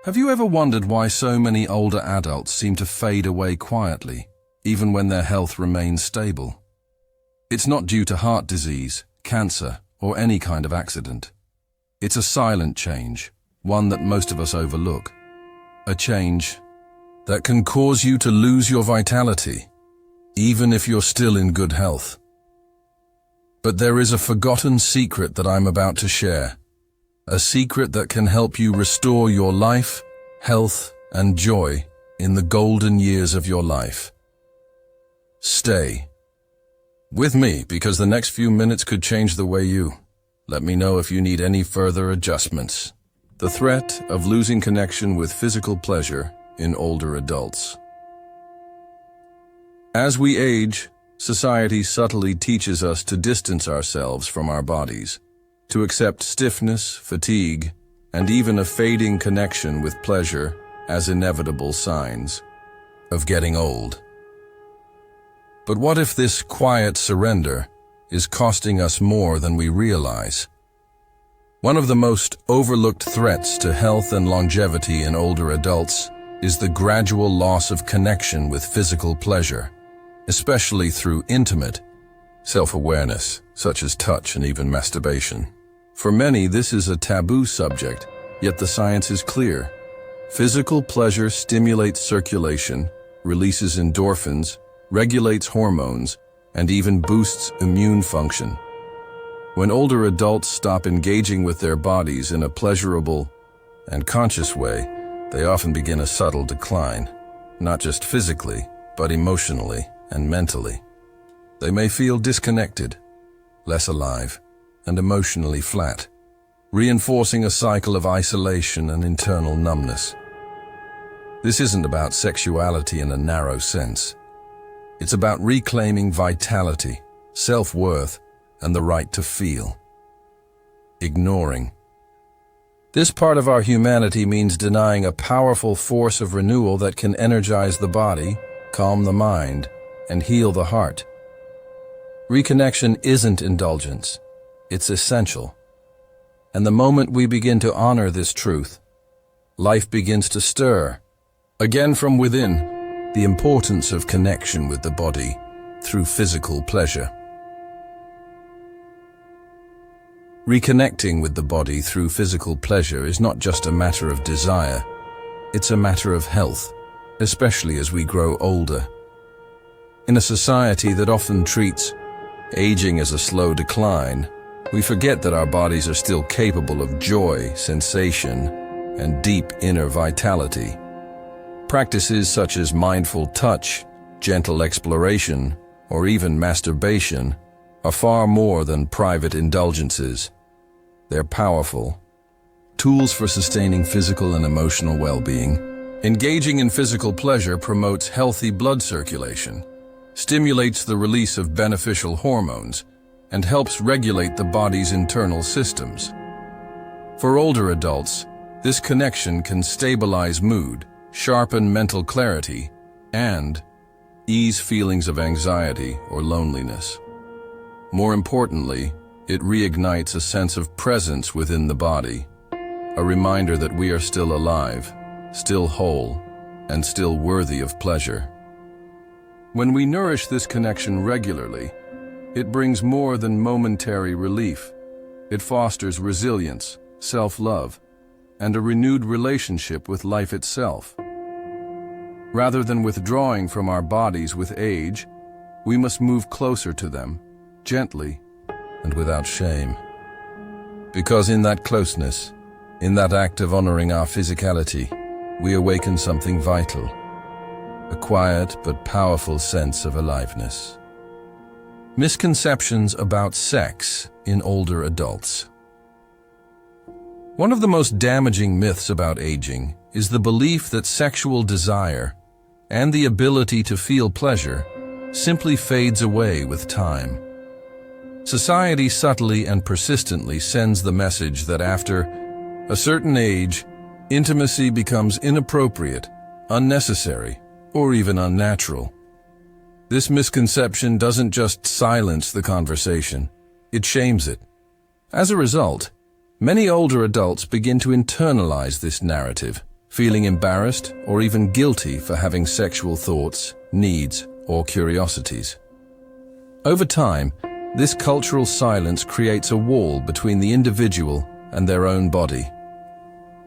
Have you ever wondered why so many older adults seem to fade away quietly, even when their health remains stable? It's not due to heart disease, cancer, or any kind of accident. It's a silent change, one that most of us overlook. A change that can cause you to lose your vitality, even if you're still in good health. But there is a forgotten secret that I'm about to share. A secret that can help you restore your life, health, and joy in the golden years of your life. Stay with me, because the next few minutes could change the way you. Let me know if you need any further adjustments. The threat of losing connection with physical pleasure in older adults. As we age, society subtly teaches us to distance ourselves from our bodies, to accept stiffness, fatigue, and even a fading connection with pleasure as inevitable signs of getting old. But what if this quiet surrender is costing us more than we realize? One of the most overlooked threats to health and longevity in older adults is the gradual loss of connection with physical pleasure, especially through intimate self-awareness, such as touch and even masturbation. For many, this is a taboo subject, yet the science is clear. Physical pleasure stimulates circulation, releases endorphins, regulates hormones, and even boosts immune function. When older adults stop engaging with their bodies in a pleasurable and conscious way, they often begin a subtle decline, not just physically, but emotionally and mentally. They may feel disconnected, less alive, and emotionally flat, reinforcing a cycle of isolation and internal numbness. This isn't about sexuality in a narrow sense. It's about reclaiming vitality, self-worth, and the right to feel. Ignoring this part of our humanity means denying a powerful force of renewal that can energize the body, calm the mind, and heal the heart. Reconnection isn't indulgence. It's essential. And the moment we begin to honor this truth, life begins to stir, again from within, the importance of connection with the body through physical pleasure. Reconnecting with the body through physical pleasure is not just a matter of desire, it's a matter of health, especially as we grow older. In a society that often treats aging as a slow decline, we forget that our bodies are still capable of joy, sensation, and deep inner vitality. Practices such as mindful touch, gentle exploration, or even masturbation are far more than private indulgences. They're powerful tools for sustaining physical and emotional well-being. Engaging in physical pleasure promotes healthy blood circulation, stimulates the release of beneficial hormones, and helps regulate the body's internal systems. For older adults, this connection can stabilize mood, sharpen mental clarity, and ease feelings of anxiety or loneliness. More importantly, it reignites a sense of presence within the body, a reminder that we are still alive, still whole, and still worthy of pleasure. When we nourish this connection regularly, it brings more than momentary relief. It fosters resilience, self-love, and a renewed relationship with life itself. Rather than withdrawing from our bodies with age, we must move closer to them, gently and without shame. Because in that closeness, in that act of honoring our physicality, we awaken something vital, a quiet but powerful sense of aliveness. Misconceptions about sex in older adults. One of the most damaging myths about aging is the belief that sexual desire and the ability to feel pleasure simply fades away with time. Society subtly and persistently sends the message that after a certain age, intimacy becomes inappropriate, unnecessary, or even unnatural. This misconception doesn't just silence the conversation, it shames it. As a result, many older adults begin to internalize this narrative, feeling embarrassed or even guilty for having sexual thoughts, needs, or curiosities. Over time, this cultural silence creates a wall between the individual and their own body.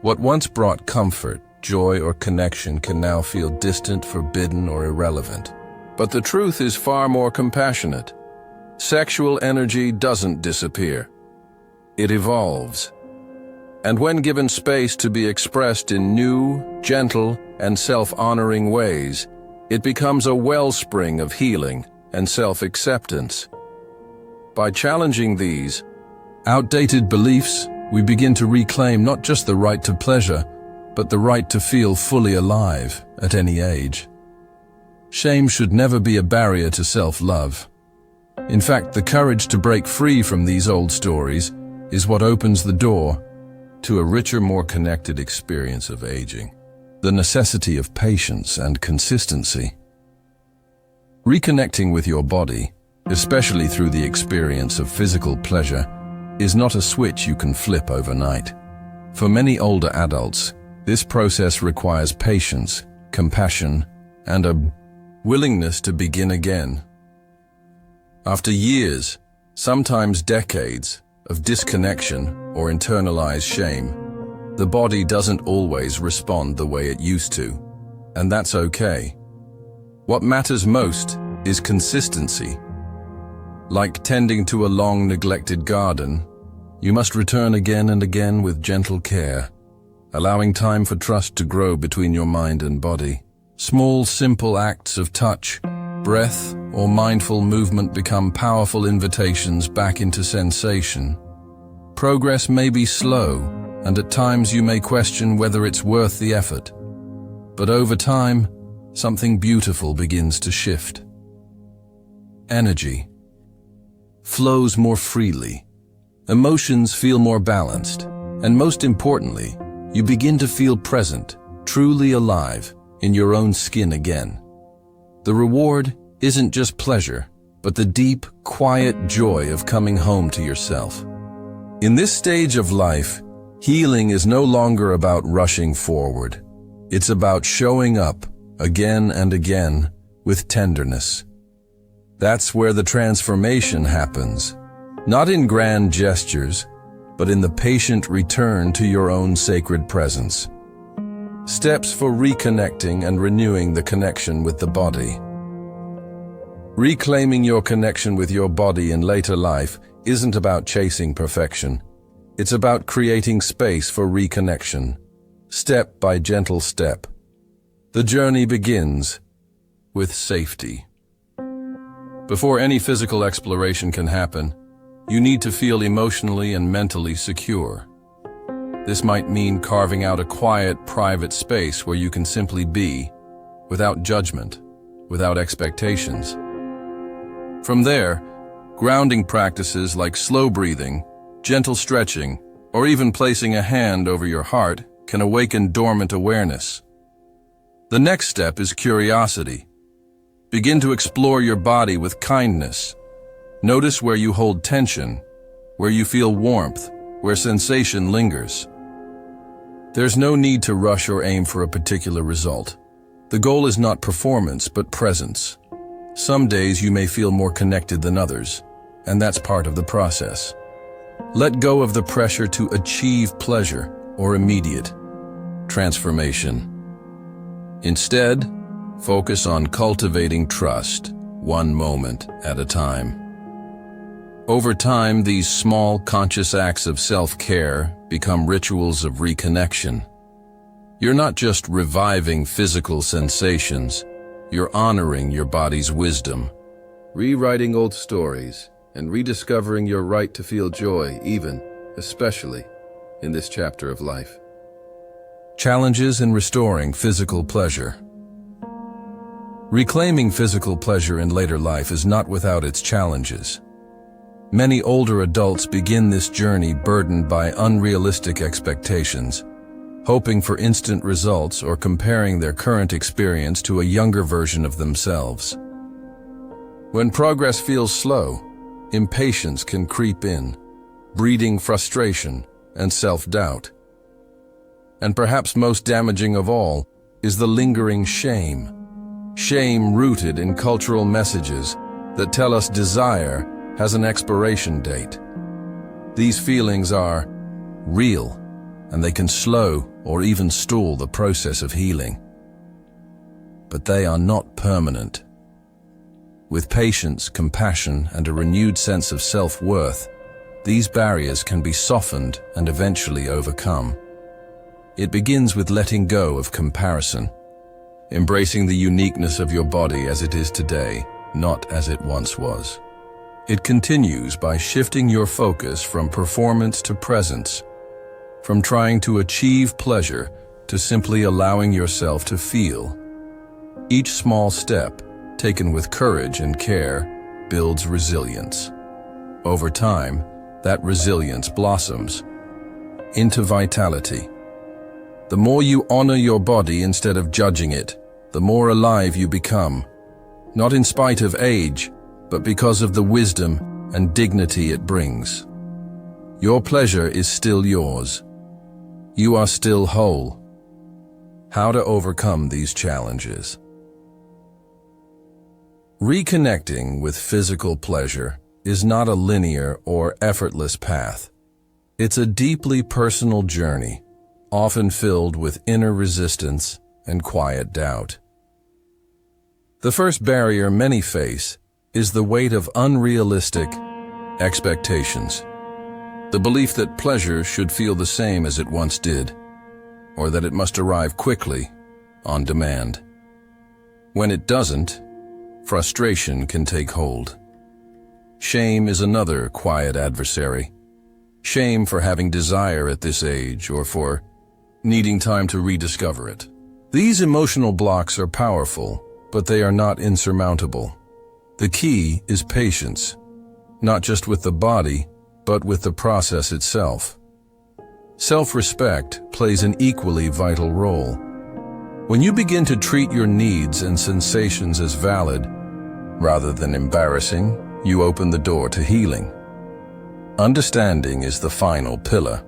What once brought comfort, joy, or connection can now feel distant, forbidden, or irrelevant. But the truth is far more compassionate. Sexual energy doesn't disappear. It evolves. And when given space to be expressed in new, gentle, and self-honoring ways, it becomes a wellspring of healing and self-acceptance. By challenging these outdated beliefs, we begin to reclaim not just the right to pleasure, but the right to feel fully alive at any age. Shame should never be a barrier to self-love. In fact, the courage to break free from these old stories is what opens the door to a richer, more connected experience of aging. The necessity of patience and consistency. Reconnecting with your body, especially through the experience of physical pleasure, is not a switch you can flip overnight. For many older adults, this process requires patience, compassion, and a willingness to begin again. After years, sometimes decades, of disconnection or internalized shame, the body doesn't always respond the way it used to, and that's okay. What matters most is consistency. Like tending to a long-neglected garden, you must return again and again with gentle care, allowing time for trust to grow between your mind and body. Small, simple acts of touch, breath, or mindful movement become powerful invitations back into sensation. Progress may be slow, and at times you may question whether it's worth the effort. But over time, something beautiful begins to shift. Energy flows more freely. Emotions feel more balanced, and most importantly, you begin to feel present, truly alive, in your own skin again. The reward isn't just pleasure, but the deep, quiet joy of coming home to yourself. In this stage of life, healing is no longer about rushing forward. It's about showing up, again and again, with tenderness. That's where the transformation happens. Not in grand gestures, but in the patient return to your own sacred presence. Steps for reconnecting and renewing the connection with the body. Reclaiming your connection with your body in later life isn't about chasing perfection. It's about creating space for reconnection, step by gentle step. The journey begins with safety. Before any physical exploration can happen, you need to feel emotionally and mentally secure. This might mean carving out a quiet, private space where you can simply be, without judgment, without expectations. From there, grounding practices like slow breathing, gentle stretching, or even placing a hand over your heart can awaken dormant awareness. The next step is curiosity. Begin to explore your body with kindness. Notice where you hold tension, where you feel warmth, where sensation lingers. There's no need to rush or aim for a particular result. The goal is not performance, but presence. Some days you may feel more connected than others, and that's part of the process. Let go of the pressure to achieve pleasure or immediate transformation. Instead, focus on cultivating trust, one moment at a time. Over time, these small, conscious acts of self-care become rituals of reconnection. You're not just reviving physical sensations, you're honoring your body's wisdom, rewriting old stories, and rediscovering your right to feel joy, even, especially, in this chapter of life. Challenges in restoring physical pleasure. Reclaiming physical pleasure in later life is not without its challenges. Many older adults begin this journey burdened by unrealistic expectations, hoping for instant results or comparing their current experience to a younger version of themselves. When progress feels slow, impatience can creep in, breeding frustration and self-doubt. And perhaps most damaging of all is the lingering shame. Shame rooted in cultural messages that tell us desire has an expiration date. These feelings are real, and they can slow or even stall the process of healing. But they are not permanent. With patience, compassion, and a renewed sense of self-worth, these barriers can be softened and eventually overcome. It begins with letting go of comparison, embracing the uniqueness of your body as it is today, not as it once was. It continues by shifting your focus from performance to presence, from trying to achieve pleasure to simply allowing yourself to feel. Each small step, taken with courage and care, builds resilience. Over time, that resilience blossoms into vitality. The more you honor your body instead of judging it, the more alive you become, not in spite of age, but because of the wisdom and dignity it brings. Your pleasure is still yours. You are still whole. How to overcome these challenges? Reconnecting with physical pleasure is not a linear or effortless path. It's a deeply personal journey, often filled with inner resistance and quiet doubt. The first barrier many face is the weight of unrealistic expectations. The belief that pleasure should feel the same as it once did, or that it must arrive quickly, on demand. When it doesn't, frustration can take hold. Shame is another quiet adversary. Shame for having desire at this age or for needing time to rediscover it. These emotional blocks are powerful, but they are not insurmountable. The key is patience, not just with the body, but with the process itself. Self-respect plays an equally vital role. When you begin to treat your needs and sensations as valid, rather than embarrassing, you open the door to healing. Understanding is the final pillar,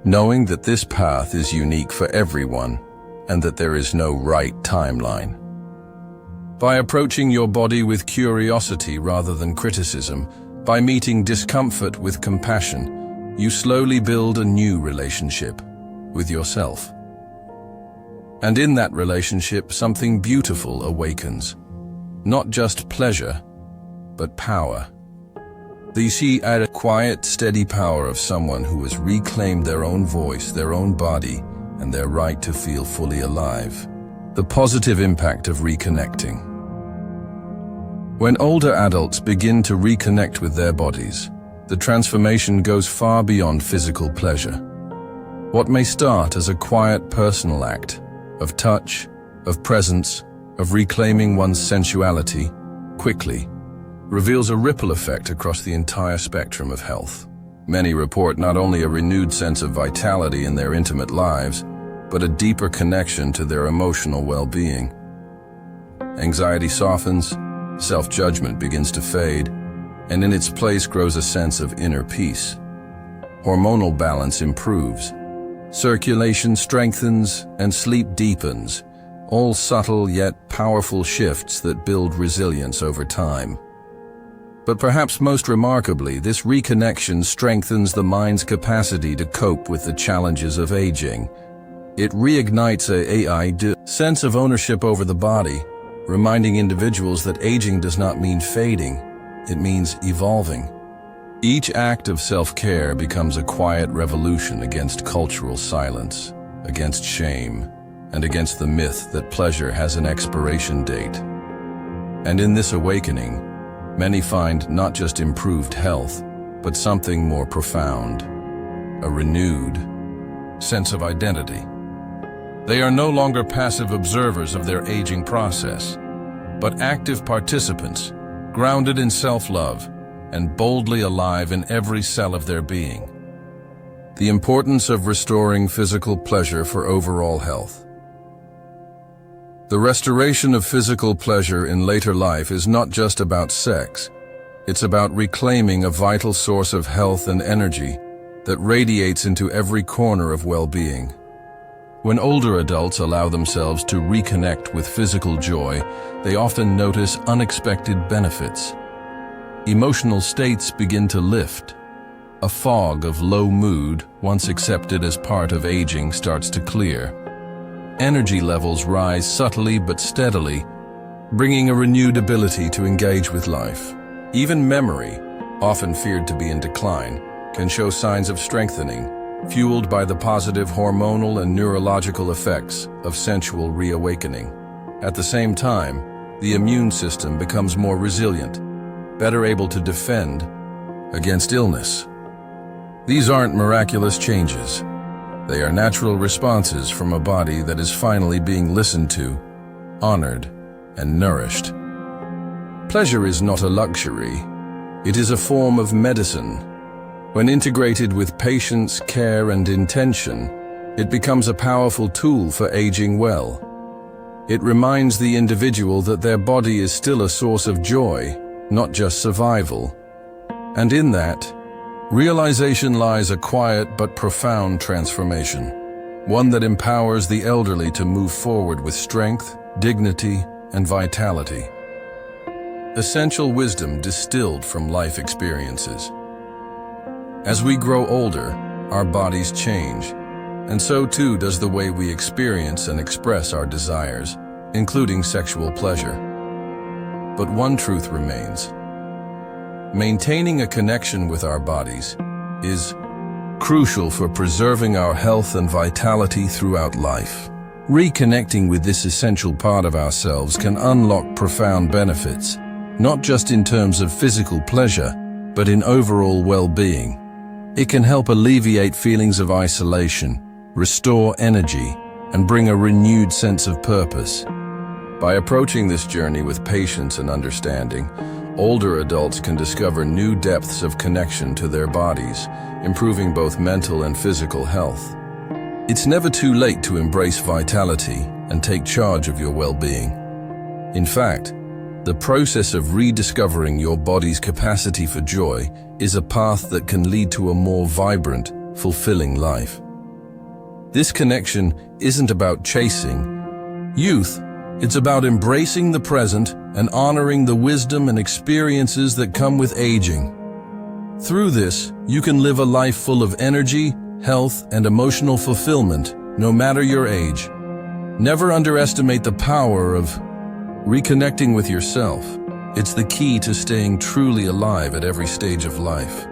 knowing that this path is unique for everyone and that there is no right timeline. By approaching your body with curiosity rather than criticism, by meeting discomfort with compassion, you slowly build a new relationship with yourself. And in that relationship, something beautiful awakens. Not just pleasure, but power. You see a quiet, steady power of someone who has reclaimed their own voice, their own body, and their right to feel fully alive. The positive impact of reconnecting. When older adults begin to reconnect with their bodies, the transformation goes far beyond physical pleasure. What may start as a quiet personal act of touch, of presence, of reclaiming one's sensuality, quickly reveals a ripple effect across the entire spectrum of health. Many report not only a renewed sense of vitality in their intimate lives, but a deeper connection to their emotional well-being. Anxiety softens, self-judgment begins to fade, and in its place grows a sense of inner peace. Hormonal balance improves, circulation strengthens, and sleep deepens, all subtle yet powerful shifts that build resilience over time. But perhaps most remarkably, this reconnection strengthens the mind's capacity to cope with the challenges of aging. It reignites a sense of ownership over the body, reminding individuals that aging does not mean fading, it means evolving. Each act of self-care becomes a quiet revolution against cultural silence, against shame, and against the myth that pleasure has an expiration date. And in this awakening, many find not just improved health, but something more profound, a renewed sense of identity. They are no longer passive observers of their aging process, but active participants, grounded in self-love and boldly alive in every cell of their being. The importance of restoring physical pleasure for overall health. The restoration of physical pleasure in later life is not just about sex. It's about reclaiming a vital source of health and energy that radiates into every corner of well-being. When older adults allow themselves to reconnect with physical joy, they often notice unexpected benefits. Emotional states begin to lift. A fog of low mood, once accepted as part of aging, starts to clear. Energy levels rise subtly but steadily, bringing a renewed ability to engage with life. Even memory, often feared to be in decline, can show signs of strengthening, fueled by the positive hormonal and neurological effects of sensual reawakening. At the same time, the immune system becomes more resilient, better able to defend against illness. These aren't miraculous changes. They are natural responses from a body that is finally being listened to, honored, and nourished. Pleasure is not a luxury. It is a form of medicine. When integrated with patience, care, and intention, it becomes a powerful tool for aging well. It reminds the individual that their body is still a source of joy, not just survival. And in that, realization lies a quiet but profound transformation, one that empowers the elderly to move forward with strength, dignity, and vitality. Essential wisdom distilled from life experiences. As we grow older, our bodies change, and so too does the way we experience and express our desires, including sexual pleasure. But one truth remains. Maintaining a connection with our bodies is crucial for preserving our health and vitality throughout life. Reconnecting with this essential part of ourselves can unlock profound benefits, not just in terms of physical pleasure, but in overall well-being. It can help alleviate feelings of isolation, restore energy, and bring a renewed sense of purpose. By approaching this journey with patience and understanding, older adults can discover new depths of connection to their bodies, improving both mental and physical health. It's never too late to embrace vitality and take charge of your well-being. In fact, the process of rediscovering your body's capacity for joy is a path that can lead to a more vibrant, fulfilling life. This connection isn't about chasing youth. It's about embracing the present and honoring the wisdom and experiences that come with aging. Through this, you can live a life full of energy, health, and emotional fulfillment, no matter your age. Never underestimate the power of reconnecting with yourself. It's the key to staying truly alive at every stage of life.